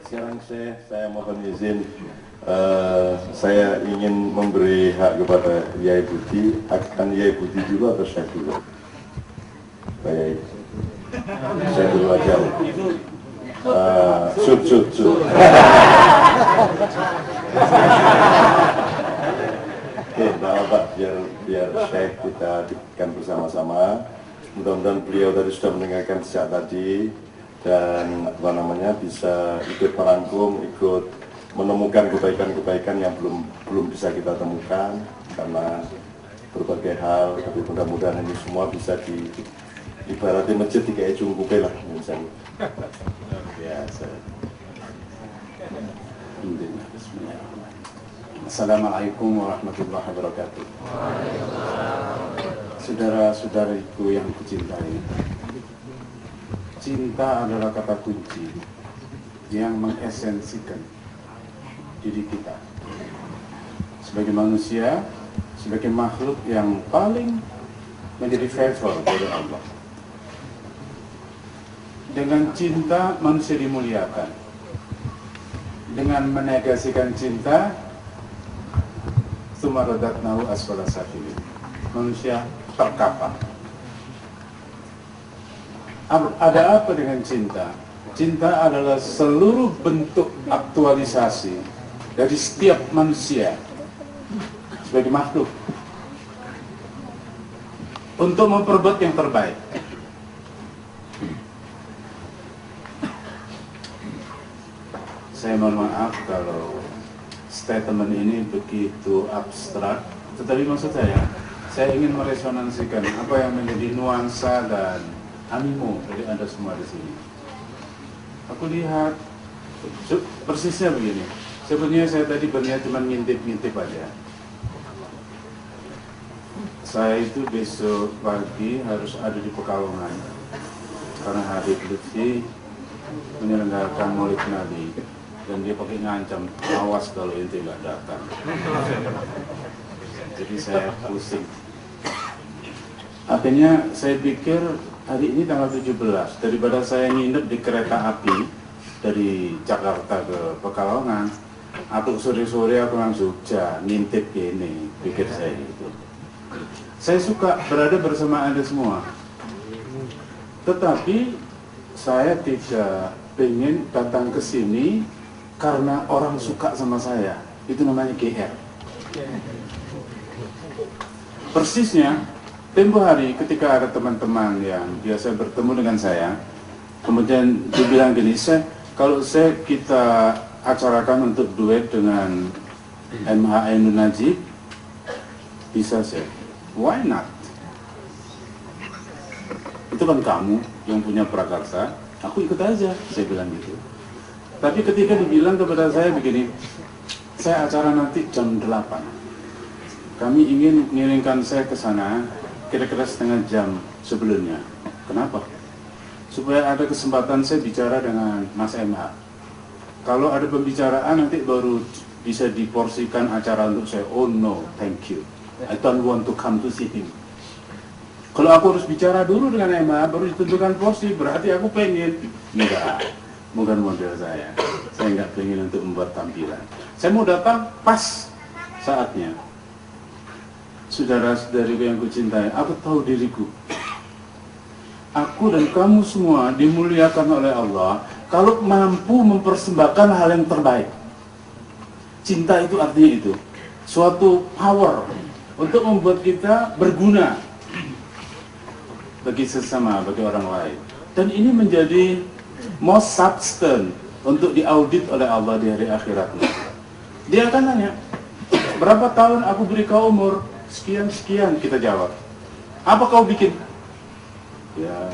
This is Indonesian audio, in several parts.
Sekarang saya mohon izin, saya ingin memberi hak kepada Yai Budi. Akan Yai Budi dulu atau saya dulu? Pak Yai, saya dulu aja. Sud. Oke, Pak, biar Syekh kita diberikan bersama-sama. Mudah-mudahan beliau tadi sudah mendengarkan sejak tadi dan bisa ikut merangkum, ikut menemukan kebaikan-kebaikan yang belum bisa kita temukan karena berbagai hal. Tapi mudah-mudahan ini semua bisa ibaratnya masjid kayak jungkupe lah misalnya. Biasa. Assalamualaikum warahmatullahi wabarakatuh. Saudara-saudariku yang kucintai, cinta adalah kata kunci yang mengesensikan diri kita sebagai manusia, sebagai makhluk yang paling menjadi favor dari Allah. Dengan cinta manusia dimuliakan. Dengan menegasikan cinta, sumaradatnahu asfala safilin, manusia terkapar. Ada apa dengan cinta? Cinta adalah seluruh bentuk aktualisasi dari setiap manusia sebagai makhluk untuk memperbuat yang terbaik. Saya mohon maaf kalau statement ini begitu abstrak, tetapi maksud saya ingin meresonansikan apa yang menjadi nuansa dan animo dari Anda semua di sini. Aku lihat persisnya begini. Sebenarnya saya tadi berniat cuma ngintip-ngintip aja. Saya itu besok pagi harus ada di Pekalongan karena Habib Lutfi menyelenggarakan Maulid Nabi dan dia pakai ngancam, awas kalau ente nggak datang. Jadi saya pusing. Akhirnya saya pikir hari ini tanggal 17, daripada saya nginep di kereta api dari Jakarta ke Pekalongan, aku sore-sore aku langsung Jogja, ngintip gini, pikir saya gitu. Saya suka berada bersama Anda semua, tetapi saya tidak ingin datang ke sini karena orang suka sama saya. Itu namanya GR. Persisnya, tempo hari ketika ada teman-teman yang biasa bertemu dengan saya, kemudian dibilang gini, kalau kita acarakan untuk duet dengan MH Ainun Najib, bisa why not? Itu kan kamu yang punya prakarsa, aku ikut aja, saya bilang gitu. Tapi ketika dibilang kepada saya begini, saya acara nanti jam 8, kami ingin ngiringkan saya ke sana kira-kira setengah jam sebelumnya. Kenapa? Supaya ada kesempatan saya bicara dengan Mas MH. Kalau ada pembicaraan nanti baru bisa diporsikan acara untuk saya. Oh no, thank you, I don't want to come to see him. Kalau aku harus bicara dulu dengan MH baru ditentukan porsi, berarti aku pengen. Enggak, bukan model saya. Saya nggak pengen untuk membuat tampilan. Saya mau datang pas saatnya. Saudara-saudariku yang kucintai, aku tahu diriku. Aku dan kamu semua dimuliakan oleh Allah kalau mampu mempersembahkan hal yang terbaik. Cinta itu artinya itu, suatu power untuk membuat kita berguna bagi sesama, bagi orang lain. Dan ini menjadi most substance untuk diaudit oleh Allah di hari akhirat. Dia akan nanya, berapa tahun aku beri kau umur? Sekian, kita jawab. Apa kau bikin? Ya,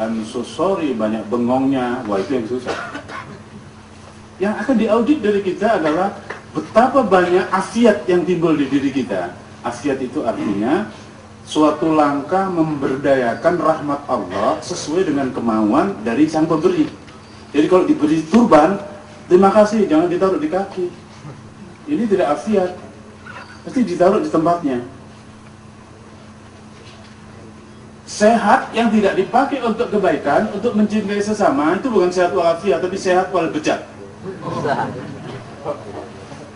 I'm so sorry, banyak bengongnya. Wah, itu yang susah. Yang akan diaudit dari kita adalah betapa banyak afiat yang timbul di diri kita. Afiat itu artinya suatu langkah memberdayakan rahmat Allah sesuai dengan kemauan dari sang pemberi. Jadi kalau diberi turban, terima kasih, jangan ditaruh di kaki. Ini tidak afiat, pasti ditaruh di tempatnya. Sehat yang tidak dipakai untuk kebaikan, untuk mencintai sesama, itu bukan sehat walafiat, tapi sehat wal bejat.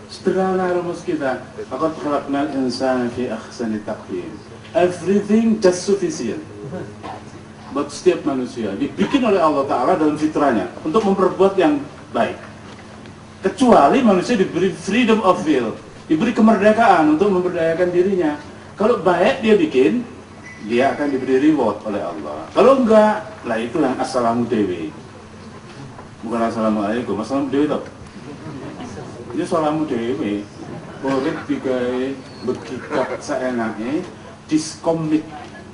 Sederhana rumus kita. Laqad khalaqnal insana fi ahsani taqwim. Everything just sufficient. Buat setiap manusia dibikin oleh Allah Ta'ala dalam fitrahnya untuk memperbuat yang baik. Kecuali manusia diberi freedom of will, diberi kemerdekaan untuk memberdayakan dirinya. Kalau baik dia bikin, dia akan diberi reward oleh Allah. Kalau enggak, lah itu yang assalamu dewi. Bukan assalamualaikum, assalamu dewi tau. Ini assalamu dewi. Boleh digawe berkikat seenaknya, diskomit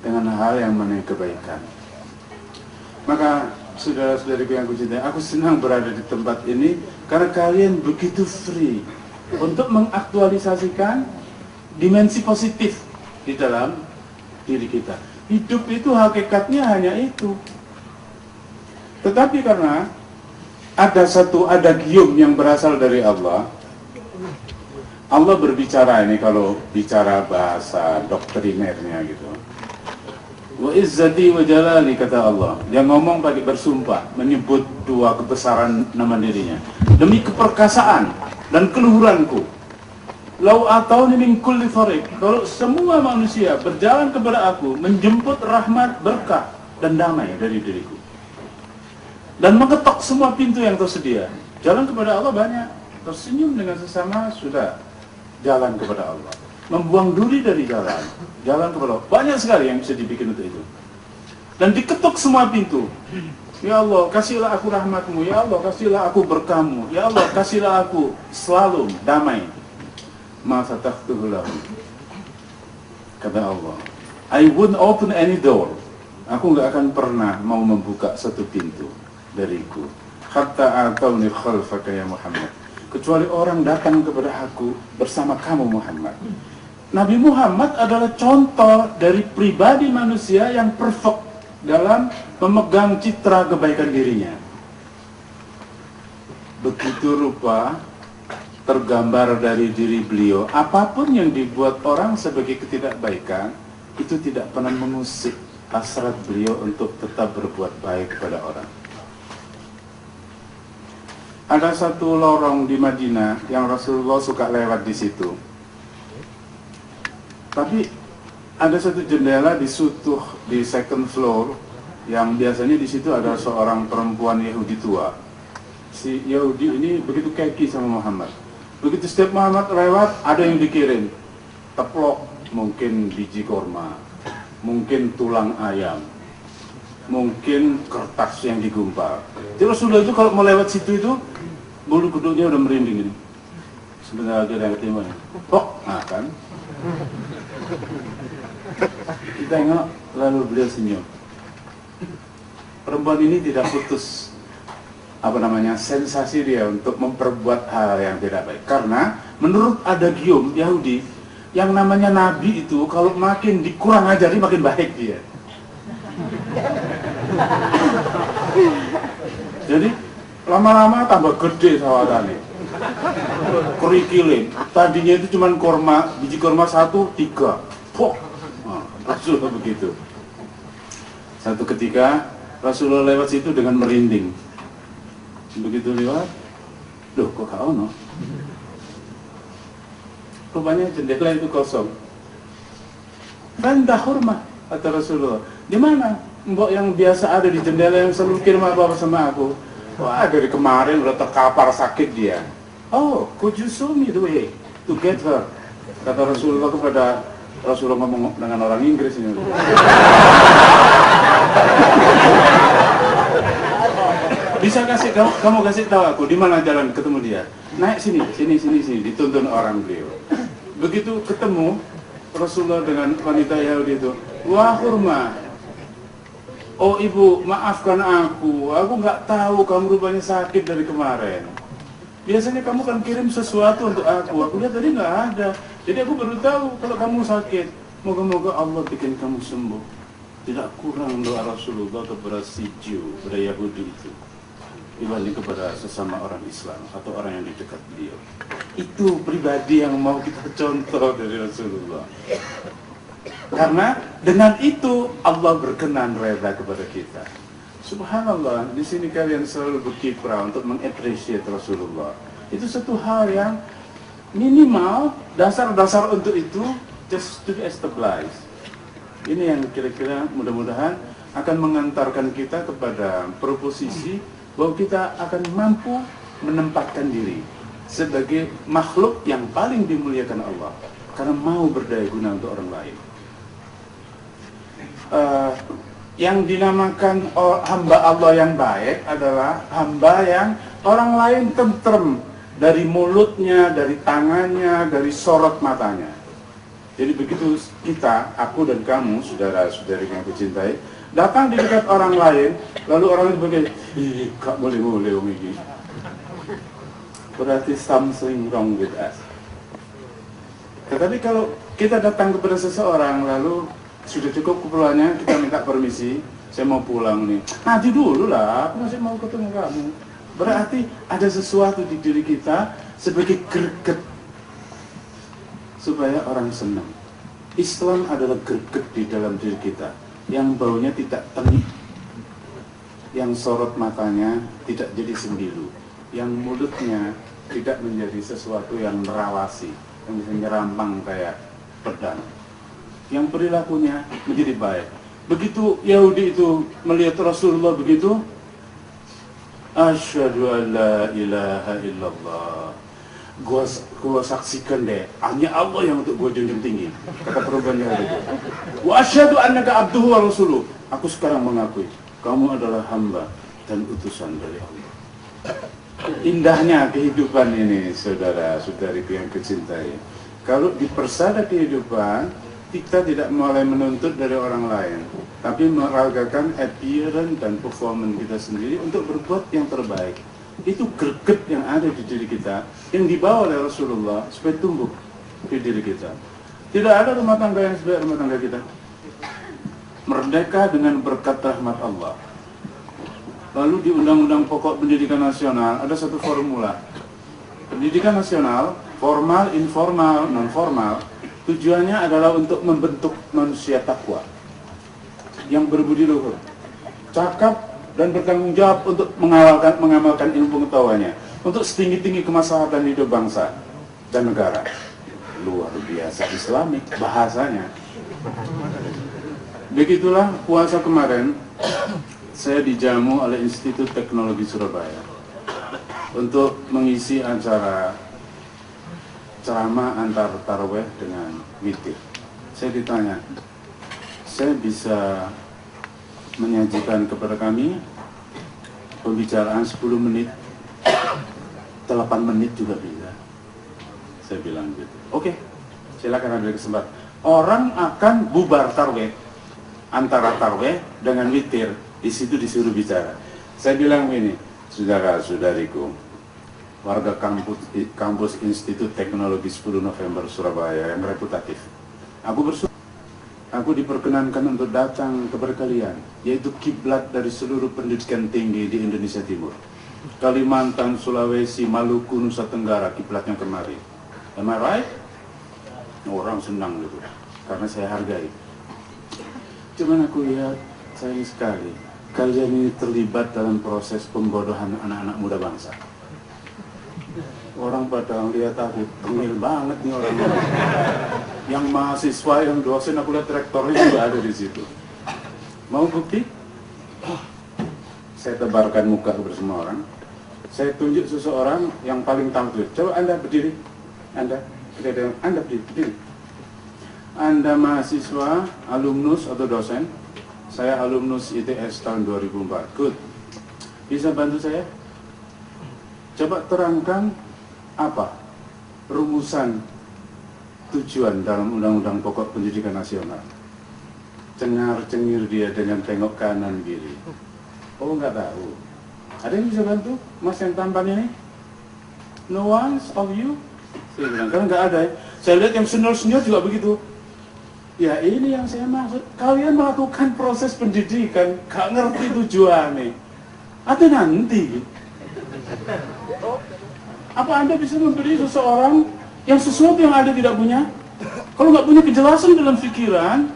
dengan hal yang mana kebaikan. Maka saudara-saudariku yang aku cintai, aku senang berada di tempat ini karena kalian begitu free untuk mengaktualisasikan dimensi positif di dalam diri kita. Hidup itu hakikatnya hanya itu. Tetapi karena ada satu adagium yang berasal dari Allah, Allah berbicara ini kalau bicara bahasa doktrinernya gitu. Wa izzati wa jalali, kata Allah. Dia ngomong pakai bersumpah, menyebut dua kebesaran nama dirinya. Demi keperkasaan dan keluhuranku. Lau atauni min kulli fariq, kalau semua manusia berjalan kepada aku, menjemput rahmat, berkah dan damai dari diriku, dan mengetok semua pintu yang tersedia. Jalan kepada Allah banyak, tersenyum dengan sesama sudah jalan kepada Allah. Membuang duri dari jalan kepada Allah. Banyak sekali yang bisa dibikin untuk itu. Dan diketuk semua pintu. Ya Allah, kasihlah aku rahmatmu. Ya Allah, kasihlah aku berkahmu. Ya Allah, kasihlah aku selalu damai. Ma fatahtuhu lahum, kata Allah, I wouldn't open any door. Aku gak akan pernah mau membuka satu pintu dariku. Hatta atawni khalfaka ya Muhammad, kecuali orang datang kepada aku bersama kamu Muhammad. Nabi Muhammad adalah contoh dari pribadi manusia yang perfect dalam memegang citra kebaikan dirinya. Begitu rupa tergambar dari diri beliau, apapun yang dibuat orang sebagai ketidakbaikan, itu tidak pernah mengusik hasrat beliau untuk tetap berbuat baik kepada orang. Ada satu lorong di Madinah yang Rasulullah suka lewat di situ. Tapi ada satu jendela di sutuh di second floor yang biasanya di situ ada seorang perempuan Yahudi tua. Si Yahudi ini begitu keki sama Muhammad. Begitu setiap Muhammad lewat, ada yang dikirim teplok, mungkin biji korma, mungkin tulang ayam, mungkin kertas yang digumpal. Jadi Rasulullah itu kalau mau lewat situ itu bulu kuduknya udah merinding ini. Sebentar lagi ada yang ketimpa. Nah kan. Kita tengok, lalu beliau senyum. Perempuan ini tidak putus sensasi dia untuk memperbuat hal yang tidak baik. Karena menurut adagium Yahudi, yang namanya Nabi itu kalau makin dikurang ajari makin baik dia. Jadi lama-lama tambah gede sawatannya, kerikilin. Tadinya itu cuma korma, biji korma 1, 3. Rasulullah begitu. Satu ketika Rasulullah lewat situ dengan merinding. Begitu lewat, loh kok gak ono? Rupanya jendela itu kosong. Rendah hormat, kata Rasulullah. Di mana mbok yang biasa ada di jendela yang selalu kirim apa-apa sama aku? Wah, dari kemarin udah terkapar sakit dia. Oh, could you show me the way to get her? Kata Rasulullah kepada Rasulullah ngomong dengan orang Inggris ini. Bisa kamu kasih tahu aku di mana jalan ketemu dia? Naik sini, dituntun orang beliau. Begitu ketemu Rasulullah dengan wanita Yahudi itu, wah hurma. Oh ibu, maafkan aku nggak tahu kamu rupanya sakit dari kemarin. Biasanya kamu kan kirim sesuatu untuk aku lihat tadi nggak ada. Jadi aku baru tahu kalau kamu sakit. Moga-moga Allah bikin kamu sembuh. Tidak kurang doa Rasulullah kepada si Jew, kepada Yahudi itu, dibanding kepada sesama orang Islam atau orang yang di dekat beliau. Itu pribadi yang mau kita contoh dari Rasulullah. Karena dengan itu Allah berkenan reda kepada kita. Subhanallah, di sini kalian selalu berkiprah untuk mengapresiasi Rasulullah. Itu satu hal yang minimal, dasar-dasar untuk itu just to be established. Ini yang kira-kira mudah-mudahan akan mengantarkan kita kepada proposisi bahwa kita akan mampu menempatkan diri sebagai makhluk yang paling dimuliakan Allah karena mau berdaya guna untuk orang lain. Yang dinamakan hamba Allah yang baik adalah hamba yang orang lain tentrem dari mulutnya, dari tangannya, dari sorot matanya. Jadi begitu kita, aku dan kamu, saudara-saudari yang kucintai, datang di dekat orang lain, lalu orang itu berkata, ih, gak boleh-boleh om ini. Berarti something wrong with us. Tetapi kalau kita datang kepada seseorang, lalu sudah cukup keperluannya, kita minta permisi, saya mau pulang nih. Nanti dulu lah, aku masih mau ketemu kamu. Berarti ada sesuatu di diri kita sebagai greget supaya orang senang. Islam adalah greget di dalam diri kita, yang baunya tidak tenik, yang sorot matanya tidak jadi sembilu, yang mulutnya tidak menjadi sesuatu yang merawasi, yang bisa nyerampang kayak pedang, yang perilakunya menjadi baik. Begitu Yahudi itu melihat Rasulullah begitu, asyhadu an la ilaha illallah, gua saksikan deh, hanya Allah yang untuk gua junjung tinggi, kata perempuan Yahudi. Wa asyhadu annaka abduhu wa rasuluh, aku sekarang mengakui kamu adalah hamba dan utusan dari Allah. Indahnya kehidupan ini, saudara-saudariku yang kucintai. Kalau di persada kehidupan, kita tidak mulai menuntut dari orang lain, tapi meragakan appearance dan performance kita sendiri untuk berbuat yang terbaik. Itu greget yang ada di diri kita, yang dibawa oleh Rasulullah supaya tumbuh di diri kita. Tidak ada rumah tangga yang sebaik rumah tangga kita. Merdeka dengan berkat rahmat Allah. Lalu di Undang-Undang Pokok Pendidikan Nasional ada satu formula. Pendidikan nasional, formal, informal, non-formal, tujuannya adalah untuk membentuk manusia takwa yang berbudi luhur, cakap dan bertanggung jawab untuk mengamalkan ilmu pengetahuannya untuk setinggi-tinggi kemaslahatan hidup bangsa dan negara. Luar biasa Islamik bahasanya. Begitulah puasa kemarin, saya dijamu oleh Institut Teknologi Surabaya untuk mengisi acara ceramah antar taraweh dengan witir. Saya ditanya, saya bisa menyajikan kepada kami pembicaraan 10 menit, 8 menit juga bisa. Saya bilang gitu. Oke, silakan ambil kesempatan. Orang akan bubar taraweh antara taraweh dengan witir, di situ disuruh bicara. Saya bilang ini, saudara-saudariku, warga kampus Institut Teknologi 10 November Surabaya yang reputatif. Aku diperkenankan untuk datang kepada kalian, yaitu kiblat dari seluruh pendidikan tinggi di Indonesia Timur. Kalimantan, Sulawesi, Maluku, Nusa Tenggara, kiblatnya kemari. Am I right? Orang senang gitu, karena saya hargai. Cuman aku lihat, sayang sekali, kalian ini terlibat dalam proses pembodohan anak-anak muda bangsa. Orang pada lihat aku, tengil banget nih orang. Yang mahasiswa, yang dosen, aku lihat rektornya juga ada di situ. Mau bukti? Saya tebarkan muka kepada semua orang. Saya tunjuk seseorang yang paling tampil. Coba Anda berdiri. Anda berdiri. Anda mahasiswa, alumnus atau dosen? Saya alumnus ITS tahun 2004. Good. Bisa bantu saya? Coba terangkan apa rumusan tujuan dalam Undang-Undang Pokok Pendidikan Nasional. Cengar-cengir dia dengan tengok kanan kiri. Oh, nggak tahu. Ada yang bisa bantu? Mas yang tampan ini? No one of you? Saya bilang, karena nggak ada ya. Saya lihat yang senior-senior juga begitu. Ya ini yang saya maksud. Kalian melakukan proses pendidikan, gak ngerti tujuannya. Atau nanti. Apa Anda bisa memberi seseorang yang sesuatu yang Anda tidak punya? Kalau nggak punya kejelasan dalam pikiran,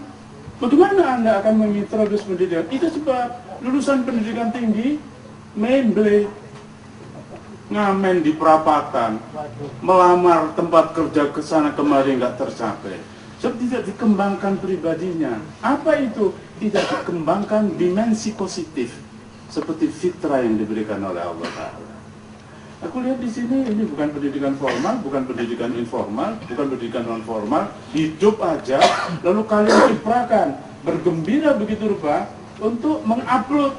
bagaimana Anda akan mengintroduce pendidikan? Itu sebab lulusan pendidikan tinggi, memble, ngamen di perapatan, melamar tempat kerja ke sana kemari nggak tercapai. Sebab tidak dikembangkan pribadinya. Apa itu? Tidak dikembangkan dimensi positif seperti fitrah yang diberikan oleh Allah Ta'ala. Aku lihat di sini ini bukan pendidikan formal, bukan pendidikan informal, bukan pendidikan non formal, hidup aja. Lalu kalian ciprakan, bergembira begitu rupa untuk mengupload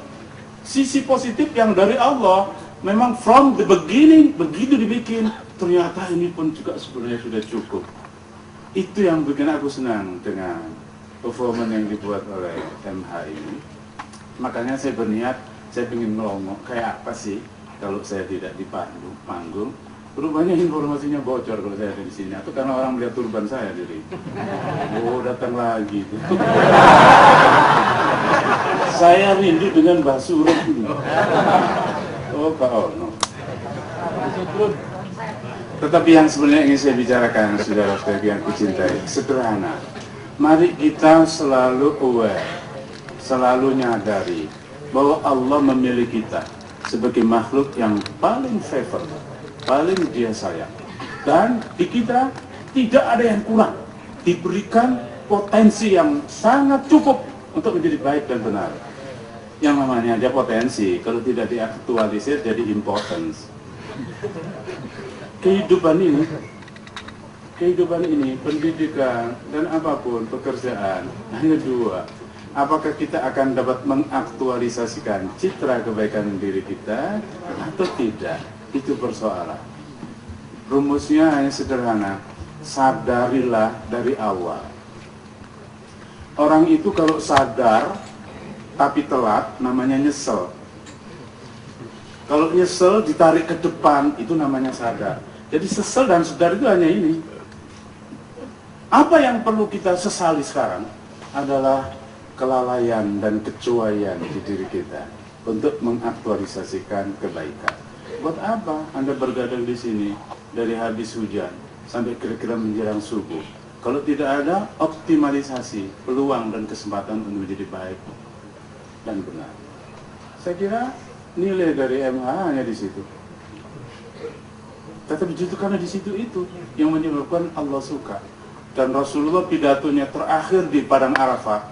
sisi positif yang dari Allah. Memang from the beginning begitu dibikin, ternyata ini pun juga sebenarnya sudah cukup. Itu yang bikin aku senang dengan performance yang dibuat oleh MH ini. Makanya saya berniat, saya ingin ngomong kayak apa sih kalau saya tidak di panggung. Rupanya informasinya bocor kalau saya ada di sini, atau karena orang melihat turban saya jadi, oh datang lagi. Saya rindu dengan Basuran ini. Oh Pak Ono. Tetapi yang sebenarnya ingin saya bicarakan, saudara-saudara yang kucintai, sederhana. Mari kita selalu aware, selalu nyadari bahwa Allah memilih kita sebagai makhluk yang paling favor, paling dia sayang. Dan di kita tidak ada yang kurang, diberikan potensi yang sangat cukup untuk menjadi baik dan benar. Yang namanya aja potensi, kalau tidak diaktualisir jadi importance. Kehidupan ini, pendidikan dan apapun, pekerjaan, hanya dua. Apakah kita akan dapat mengaktualisasikan citra kebaikan diri kita atau tidak? Itu persoalan. Rumusnya hanya sederhana, sadarilah dari awal. Orang itu kalau sadar tapi telat, namanya nyesel. Kalau nyesel ditarik ke depan, itu namanya sadar. Jadi sesal dan sadar itu hanya ini. Apa yang perlu kita sesali sekarang adalah kelalaian dan kecuaian di diri kita untuk mengaktualisasikan kebaikan. Buat apa Anda bergadang di sini dari habis hujan sampai kira-kira menjelang subuh? Kalau tidak ada optimalisasi peluang dan kesempatan untuk menjadi baik dan benar. Saya kira nilai dari MH hanya di situ. Tetapi justru karena di situ itu yang menyebabkan Allah suka. Dan Rasulullah pidatonya terakhir di Padang Arafah,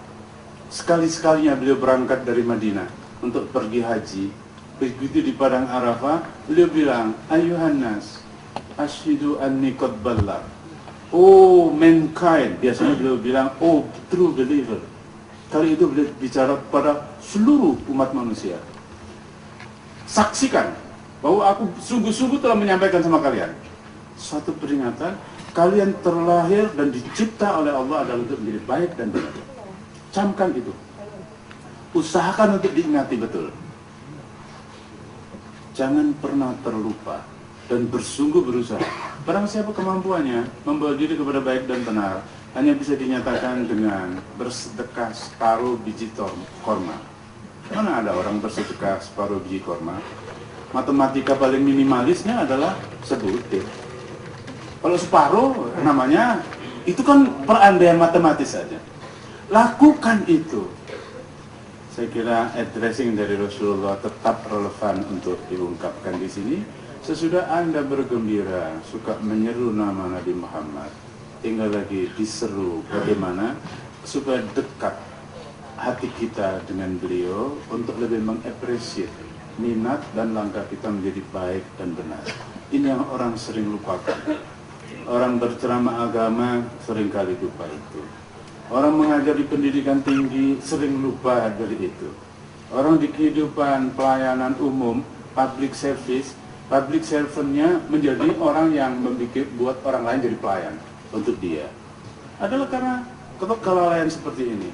sekali-sekalinya beliau berangkat dari Madinah untuk pergi haji. Begitu di Padang Arafah, beliau bilang, Ayuhan nas, asyhidu anni qad ballar. Oh mankind, biasanya beliau bilang, oh true believer. Kali itu beliau bicara kepada seluruh umat manusia. Saksikan bahwa aku sungguh-sungguh telah menyampaikan sama kalian suatu peringatan, kalian terlahir dan dicipta oleh Allah adalah untuk menjadi baik dan benar. Camkan itu, usahakan untuk diingati betul, jangan pernah terlupa dan bersungguh berusaha. Barang siapa kemampuannya membawa diri kepada baik dan benar, hanya bisa dinyatakan dengan bersedekah separuh biji korma. Mana ada orang bersedekah separuh biji korma? Matematika paling minimalisnya adalah sebutir. Kalau separuh namanya, itu kan perandaian matematis saja. Lakukan itu. Saya kira addressing dari Rasulullah tetap relevan untuk diungkapkan di sini. Sesudah Anda bergembira, suka menyeru nama Nabi Muhammad, tinggal lagi diseru bagaimana supaya dekat hati kita dengan beliau untuk lebih mengapresiasi minat dan langkah kita menjadi baik dan benar. Ini yang orang sering lupakan. Orang berceramah agama seringkali lupa itu. Orang mengajar di pendidikan tinggi sering lupa dari itu. Orang di kehidupan pelayanan umum, public service, public servant-nya menjadi orang yang buat orang lain jadi pelayan untuk dia. Adalah karena kelalaian seperti ini.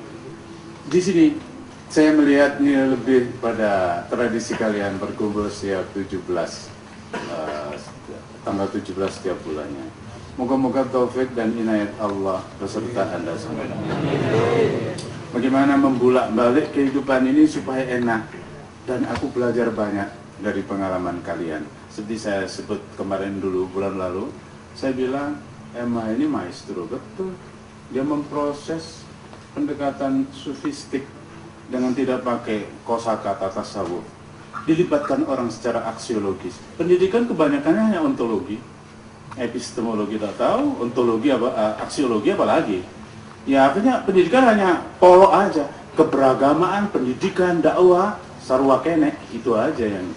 Di sini saya melihat ini lebih pada tradisi kalian berkumpul setiap 17 tanggal 17 setiap bulannya. Moga-moga taufik dan inayat Allah beserta Anda semua. Bagaimana membulak-balik kehidupan ini supaya enak, dan aku belajar banyak dari pengalaman kalian. Seperti saya sebut kemarin dulu bulan lalu, saya bilang Emma ini maestro betul. Dia memproses pendekatan sofistik dengan tidak pakai kosakata tasawuf, dilibatkan orang secara aksiologis. Pendidikan kebanyakannya hanya ontologi, epistemologi tak tahu, ontologi apa, aksiologi apalagi. Ya akhirnya pendidikan hanya polo aja, keberagamaan, pendidikan, dakwah, sarwa kenek, itu aja yang.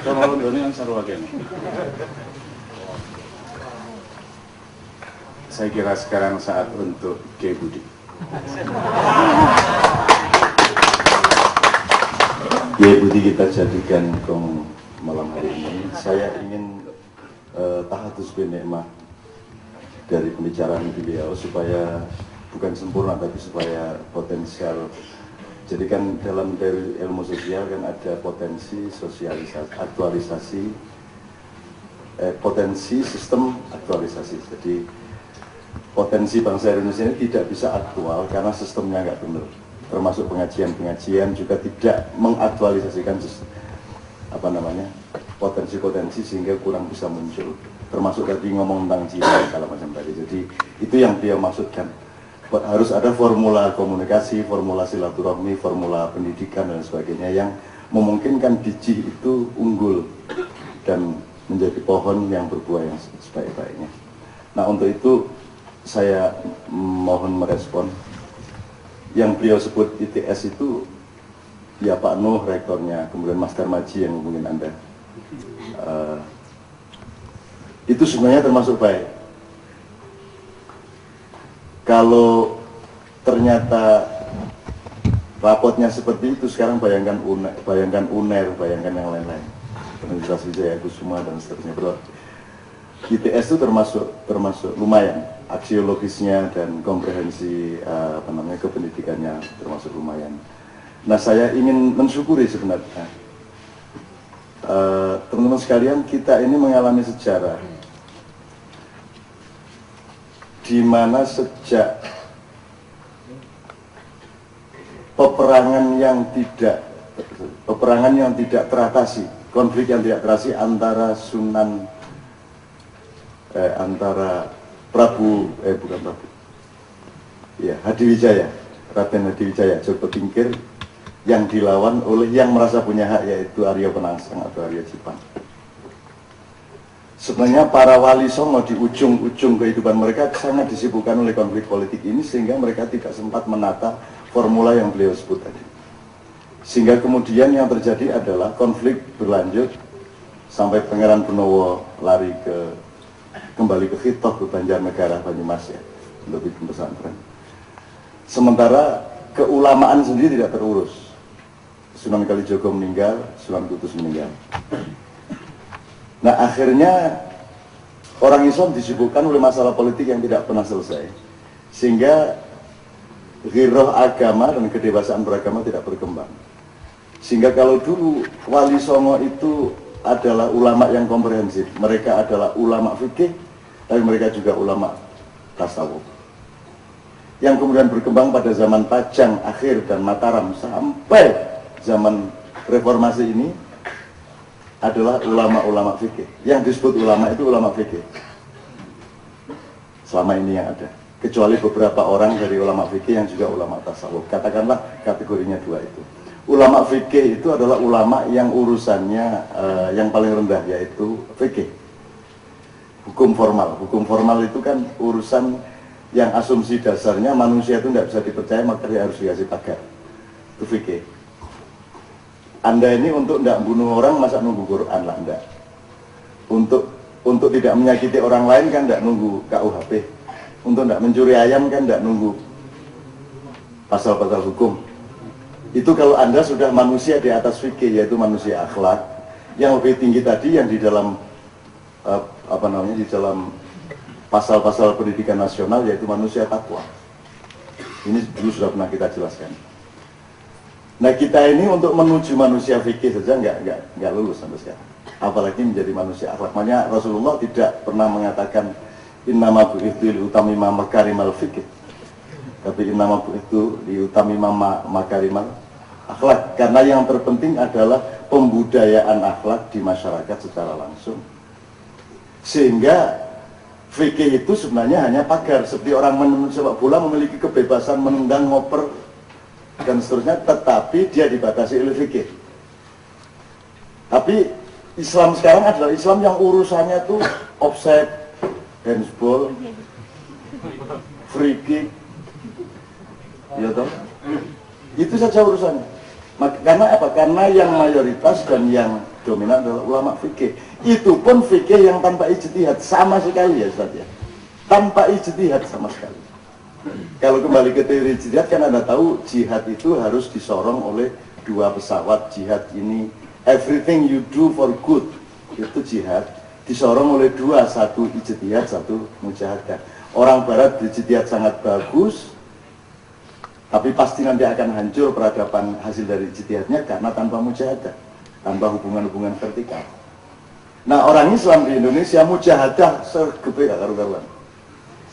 Sama London yang sarwa kenek. Saya kira sekarang saat untuk Kiai Budi. Kiai Budi kita jadikan kong malam hari ini. Saya ingin tahadus bin nikmah dari pembicaraan beliau supaya bukan sempurna tapi supaya potensial. Jadi kan dalam teori ilmu sosial kan ada potensi sosialisasi, aktualisasi, potensi sistem aktualisasi. Jadi potensi bangsa Indonesia ini tidak bisa aktual karena sistemnya nggak benar. Termasuk pengajian-pengajian juga tidak mengaktualisasikan potensi-potensi sehingga kurang bisa muncul. Termasuk tadi ngomong tentang Cina kalau macam tadi. Jadi itu yang dia maksudkan. Harus ada formula komunikasi, formula silaturahmi, formula pendidikan dan sebagainya yang memungkinkan biji itu unggul dan menjadi pohon yang berbuah yang sebaik-baiknya. Nah untuk itu saya mohon merespon yang beliau sebut ITS itu ya Pak Nuh rektornya, kemudian Mas Darmaji yang mungkin Anda itu sebenarnya termasuk baik. Kalau ternyata rapotnya seperti itu, sekarang bayangkan UNER, bayangkan yang lain-lain, Universitas Wijaya Kusuma dan seterusnya. ITS itu termasuk lumayan, aksiologisnya dan komprehensi kependidikannya termasuk lumayan. Nah saya ingin mensyukuri sebenarnya teman-teman sekalian, kita ini mengalami sejarah di mana sejak peperangan yang tidak teratasi, konflik yang tidak teratasi antara Hadiwijaya, Raden Hadiwijaya, Joko Tingkir, yang dilawan oleh yang merasa punya hak, yaitu Arya Penangsang atau Arya Jipang. Sebenarnya para wali songo di ujung-ujung kehidupan mereka sangat disibukkan oleh konflik politik ini, sehingga mereka tidak sempat menata formula yang beliau sebut tadi. Sehingga kemudian yang terjadi adalah konflik berlanjut sampai Pangeran Benowo lari kembali ke Khitoh, ke Banjarnegara, Banyumas ya, untuk bikin pesantren. Sementara keulamaan sendiri tidak terurus. Sunan Kalijogo meninggal, Sunan Kudus meninggal. Nah akhirnya orang Islam disibukkan oleh masalah politik yang tidak pernah selesai, sehingga ghirah agama dan kedewasaan beragama tidak berkembang. Sehingga kalau dulu Wali Songo itu adalah ulama yang komprehensif, mereka adalah ulama fikih, tapi mereka juga ulama tasawuf, yang kemudian berkembang pada zaman Pajang akhir dan Mataram sampai zaman reformasi ini adalah ulama-ulama fikih. Yang disebut ulama itu ulama fikih selama ini yang ada, kecuali beberapa orang dari ulama fikih yang juga ulama tasawuf. Katakanlah kategorinya dua itu. Ulama fikih itu adalah ulama yang urusannya yang paling rendah, yaitu fikih, hukum formal. Hukum formal itu kan urusan yang asumsi dasarnya manusia itu tidak bisa dipercaya, maka dia harus dikasih pagar. Itu fikih. Anda ini untuk tidak bunuh orang, masa nunggu Quran lah, enggak. Untuk tidak menyakiti orang lain kan tidak nunggu KUHP. Untuk tidak mencuri ayam kan tidak nunggu pasal-pasal hukum. Itu kalau Anda sudah manusia di atas fikih, yaitu manusia akhlak. Yang lebih tinggi tadi yang di dalam di dalam pasal-pasal pendidikan nasional, yaitu manusia takwa. Ini dulu sudah pernah kita jelaskan. Nah kita ini untuk menuju manusia fikih saja nggak lulus sampai sekarang, apalagi menjadi manusia akhlak. Makanya Rasulullah tidak pernah mengatakan innama bu'ithu liutamima makarimal fikih, tapi innama bu'ithu liutamima makarimal akhlak, karena yang terpenting adalah pembudayaan akhlak di masyarakat secara langsung, sehingga Fikih itu sebenarnya hanya pagar, seperti orang sepak bola memiliki kebebasan menendang, ngoper, dan seterusnya, tetapi dia dibatasi oleh fikih. Tapi Islam sekarang adalah Islam yang urusannya tuh offside, handsball, free kick, ya toh? Itu saja urusannya. Karena apa? Karena yang mayoritas dan yang dominan adalah ulama fikih. Itu pun fikih yang tanpa ijtihad sama sekali ya Ustaz ya. Tanpa ijtihad sama sekali. Kalau kembali ke teori jihad kan Anda tahu jihad itu harus disorong oleh dua pesawat. Jihad ini everything you do for good, itu jihad disorong oleh dua, satu ijtihad, satu mujahadah. Orang barat ijtihad sangat bagus, tapi pasti nanti akan hancur peradaban hasil dari ijtihadnya karena tanpa mujahadah, tanpa hubungan-hubungan vertikal. Nah, orang Islam di Indonesia mujahadah segede karuan.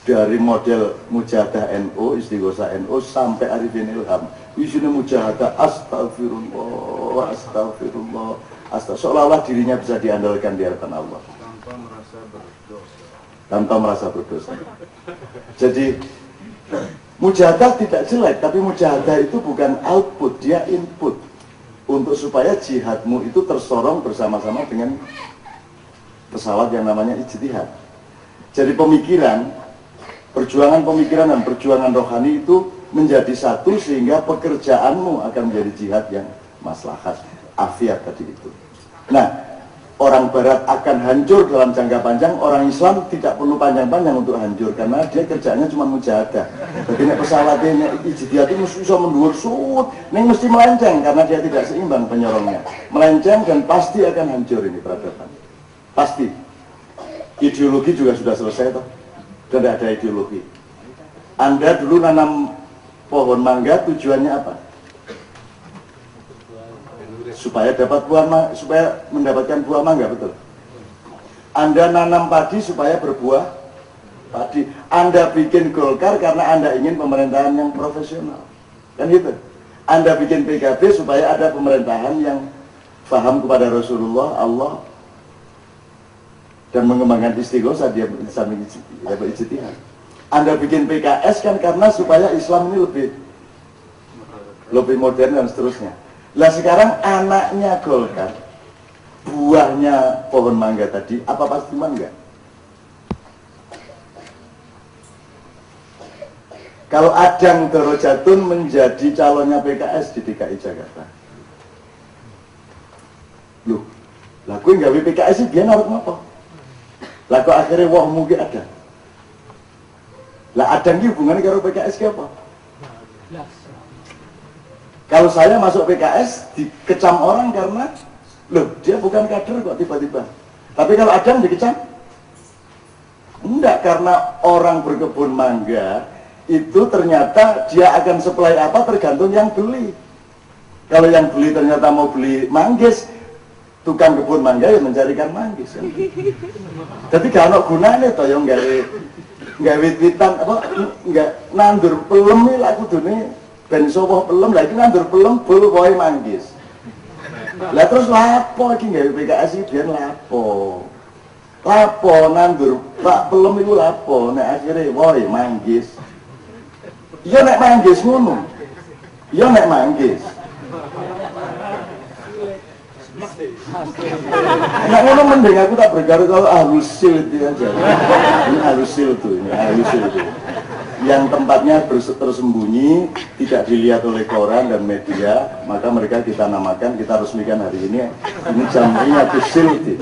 Dari model mujahadah NU, Istighosah NU sampai Arifin Ilham, isinya mujahadah astagfirullah, astagfirullah, astagfirullah, seolah-olah dirinya bisa diandalkan di hadapan Allah tanpa merasa berdosa. Tanpa merasa berdosa. Jadi mujahadah tidak jelek, tapi mujahadah itu bukan output, dia input untuk supaya jihadmu itu tersorong bersama-sama dengan pesawat yang namanya ijtihad. Jadi perjuangan pemikiran dan perjuangan rohani itu menjadi satu sehingga pekerjaanmu akan menjadi jihad yang maslahat, afiat tadi itu. Nah, orang barat akan hancur dalam jangka panjang, orang Islam tidak perlu panjang-panjang untuk hancur karena dia kerjanya cuma mujahadah. Jadi nek pesawatnya ijtihad itu mesti bisa mendur sud, ning mesti melenceng karena dia tidak seimbang penyorongnya. Melenceng dan pasti akan hancur ini peradaban. Pasti. Ideologi juga sudah selesai toh. Sudah tidak ada ideologi. Anda dulu nanam pohon mangga tujuannya apa? Supaya dapat buah, supaya mendapatkan buah mangga, betul. Anda nanam padi supaya berbuah padi. Anda bikin Golkar karena Anda ingin pemerintahan yang profesional, kan gitu. Anda bikin PKB supaya ada pemerintahan yang paham kepada Rasulullah, Allah, dan mengembangkan istighosah dia samping ijtihad. Anda bikin PKS kan karena supaya Islam ini lebih modern dan seterusnya. Lah sekarang anaknya Golkar, buahnya pohon mangga tadi, apa pasti mangga? Kalau Adang Dorojatun menjadi calonnya PKS di DKI Jakarta, loh, lah gue nggak PKS sih dia naruh apa? Lah kok akhirnya wah mungkin ada. Lah Adang ini hubungannya karo PKS ke apa? Kalau saya masuk PKS dikecam orang karena loh dia bukan kader kok tiba-tiba. Tapi kalau Adang dikecam? Enggak, karena orang berkebun mangga itu ternyata dia akan supply apa tergantung yang beli. Kalau yang beli ternyata mau beli manggis, tukang kebun mangga ya mencarikan manggis. Ya. Jadi gak ada gunanya toh yang nggak wit-witan apa nggak nandur pelem nih lah kudune ben sapa pelem lah iki nandur pelem bol wae manggis. Lah terus lapo iki nggawe PKS iki biyen lapo. Lapo nandur pak pelem iku lapo nek akhire wae manggis. Iya nek manggis ngono. Iya nek manggis. Nah ngono mending aku tak bergaru kalau alusil itu aja. Ini alusil tuh, ini alusil tuh. Yang tempatnya tersembunyi, tidak dilihat oleh koran dan media, maka mereka kita namakan, kita resmikan hari ini jamnya itu silit.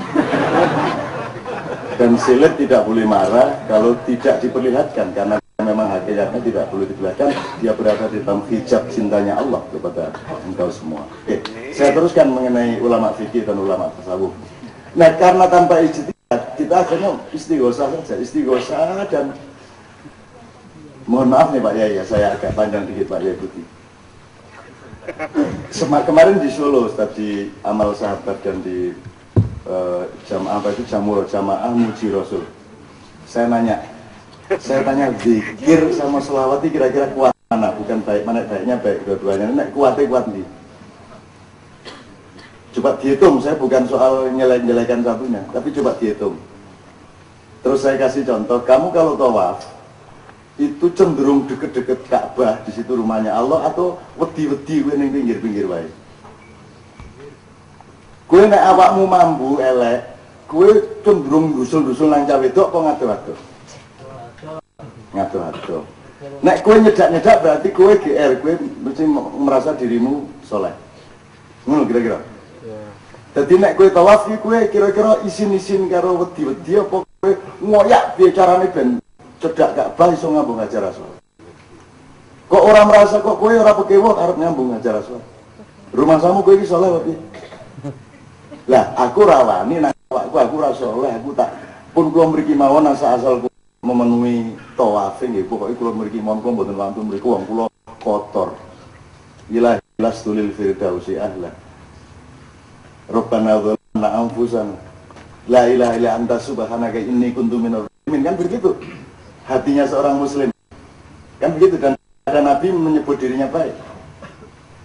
Dan silit tidak boleh marah kalau tidak diperlihatkan, karena memang hakikatnya tidak boleh diperlihatkan, dia berada di dalam hijab cintanya Allah kepada engkau semua. Oke, saya teruskan mengenai ulama fikih dan ulama tasawuf. Nah, karena tanpa ijtihad, kita akhirnya istighosah saja, istighosah dan mohon maaf nih Pak Yai, saya agak panjang dikit Pak Yai Putih. Kemarin di Solo, tadi Amal Sahabat dan di Jamaah Muji Rasul. Saya tanya zikir sama selawat kira-kira kuat mana? Bukan baik mana, baiknya baik dua-duanya. Nek kuatnya kuat nih. Coba dihitung, saya bukan soal nyelekan satunya, tapi coba dihitung. Terus saya kasih contoh, kamu kalau tawaf itu cenderung deket-deket Ka'bah, di situ rumahnya Allah, atau wedi-wedi kowe ning pinggir-pinggir wae. Kowe nek awakmu mambu elek, kowe cenderung dusul-dusul nang cah wedok apa ngado-ado? Ngado-ado. Nek kowe nyedak-nyedak berarti kowe GR, kowe mesti merasa dirimu soleh. Ngono kira-kira. Jadi nek kowe tawaf iki kowe kira-kira isin-isin karo wedi-wedi apa kowe ngoyak piye carane ben cedak Ka'bah iso ngambung Hajar Aswad. Kok orang merasa kok kowe ora pekewo arep nyambung Hajar Aswad. Rumah samu kowe iki saleh apa piye? Lah aku rawani nang aku ora saleh, aku tak pun kula mriki mawon asal memenuhi tawaf nggih pokoke kula mriki mawon kula mboten wantun mriku wong kula kotor. Ilahi lastulil firdausi ahla. Rabbana dzalna anfusana la ilaha illa anta subhanaka inni kuntu minadh dhalimin, kan begitu hatinya seorang muslim, kan begitu. Dan ada nabi menyebut dirinya baik.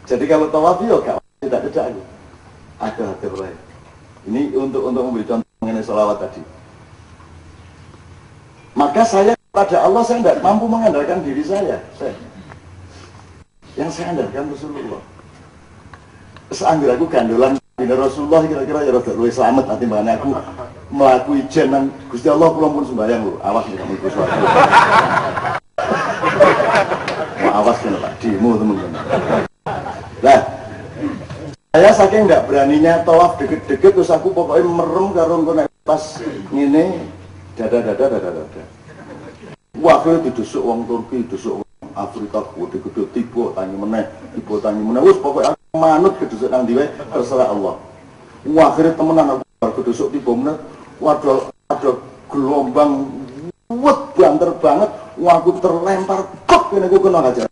Jadi kalau tawaf yo gak tidak ada baik. Ini untuk memberi contoh mengenai sholawat tadi. Maka saya pada Allah saya tidak mampu mengandalkan diri saya. Yang saya andalkan Rasulullah. Seanggur aku gandolan dina Rasulullah kira-kira ya rada luwih slamet nanti makanya aku melaku ijen nang Gusti Allah kula pun sembahyang lho, awas nek kamu Gusti Allah. Mau awas kena Pak demo teman-teman. Lah saya saking nggak beraninya tawaf deket-deket terus aku pokoknya merem karo nek pas ngene dada. Wah akhirnya didusuk wong Turki, didusuk wong Afrika gede-gede tiba tangi meneh, wis pokoknya aku manut kedusuk nang ndi wae terserah Allah. Wah akhirnya temenan aku bar kedusuk tiba meneh, waduh ada gelombang wet banter banget, wah aku terlempar kok kene aku kena Hajar.